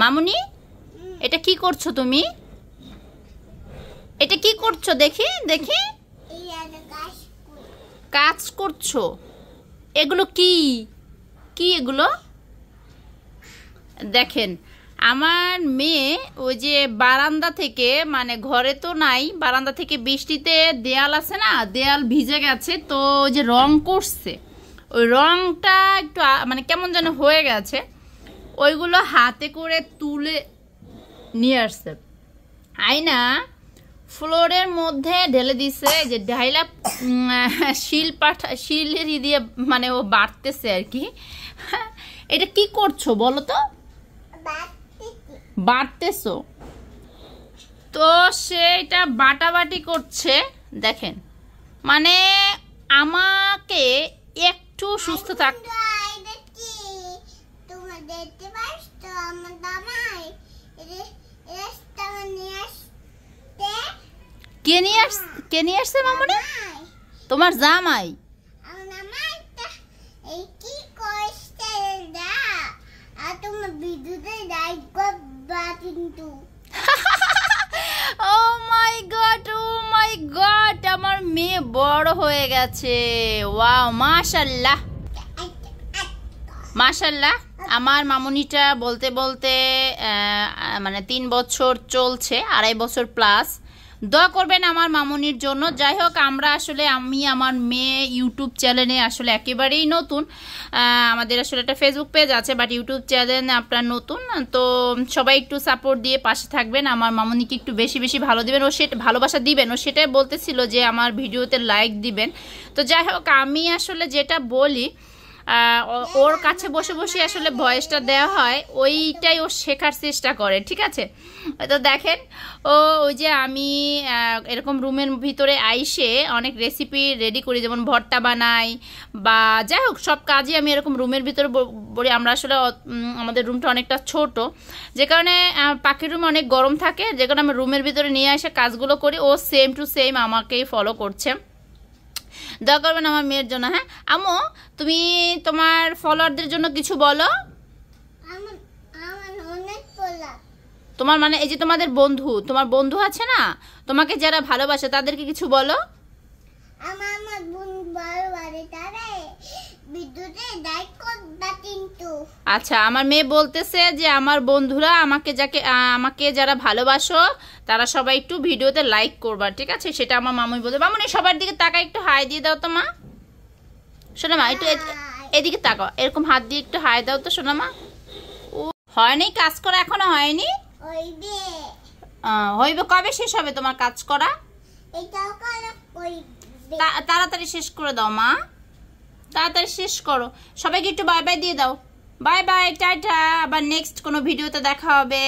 মামুনি এটা কি করছো তুমি? এটা কি করছো দেখি দেখি? কাজ করছো? এগুলো কি কি এগুলো? দেখেন আমার মেয়ে ওই যে বারান্দা থেকে, মানে ঘরে তো নাই, বারান্দা থেকে বৃষ্টিতে দেয়াল আছে না, দেয়াল ভিজে গেছে, তো ওই যে রং করছে, ওই রংটা একটু মানে কেমন যেন হয়ে গেছে, ওইগুলো হাতে করে তুলে নিয়ে আসছে, আয়না ফ্লোরের মধ্যে ঢেলে দিছে, যে ঢাইলা শিল দিয়ে মানে ও বাড়তেছে আর কি। এটা কি করছো বলো তো? বাড়তেছো তো, সেটা বাটাবাটি করছে। দেখেন মানে আমাকে একটু সুস্থ থাক। কে নিয়ে আসছে মামুনি? তোমার জামাই? ও মাই গড, আমার মেয়ে বড় হয়ে গেছে। ওয়াও, মাশাআল্লাহ মাশাআল্লাহ। আমার মামুনিটা বলতে বলতে মানে 3 বছর চলছে, 2.5 বছর প্লাস। দোয়া করবেন আমার মামুনির জন্য। যাই হোক, আমরা আসলে আমি আমার মেয়ে ইউটিউব চ্যানেলে আসলে একেবারেই নতুন। আমাদের আসলে একটা ফেসবুক পেজ আছে, বাট ইউটিউব চ্যানেল আপনার নতুন, তো সবাই একটু সাপোর্ট দিয়ে পাশে থাকবেন। আমার মামুনিকে একটু বেশি বেশি ভালো দিবেন, ও সেটা ভালোবাসা দিবেন। ও সেটাই বলতেছিল যে আমার ভিডিওতে লাইক দিবেন। তো যাই হোক, আমি আসলে যেটা বলি ওর কাছে বসে বসে আসলে ভয়েসটা দেওয়া হয়, ওইটাই ও শেখার চেষ্টা করে, ঠিক আছে? তো দেখেন ওই যে আমি এরকম রুমের ভিতরে আইসে অনেক রেসিপি রেডি করি, যেমন ভর্তা বানাই বা যাই হোক সব কাজই আমি এরকম রুমের ভিতরে বলি। আমরা আসলে আমাদের রুমটা অনেকটা ছোট, যে কারণে পাখির রুমে অনেক গরম থাকে, যে কারণে আমি রুমের ভিতরে নিয়ে এসে কাজগুলো করি। ও সেম টু সেম আমাকেই ফলো করছে। দয়া করবেন আমার মেয়ের জন্য। হ্যাঁ আম্মু, তুমি তোমার ফলোয়ারদের জন্য কিছু বলো। তোমার মানে এই যে তোমাদের বন্ধু, তোমার বন্ধু আছে না, তোমাকে যারা ভালোবাসে তাদেরকে কিছু বলো। আচ্ছা, আমার মেয়ে বলতেছে যে আমার বন্ধুরা আমাকে যারা ভালোবাসো তারা সবাই একটু ভিডিওতে লাইক করবা, ঠিক আছে? সেটা আমার মামুই বলছে। মামুনি সবার দিকে তাকায় একটু হাই দিয়ে দাও তো মা। শোনো মা, একটু এদিকে তাকাও, এরকম হাত দিয়ে একটু হাই দাও তো শোনো মা। ও হয়নি কাজ করা, এখনো হয়নি? হইবে। কবে শেষ হবে তোমার কাজ করা? তাড়াতাড়ি শেষ করে দাও মা, তাড়াতাড়ি শেষ করো। সবাইকে একটু বাই বাই দিয়ে দাও। Bye bye, tata. আবার নেক্সট কোনো ভিডিওতে দেখা হবে।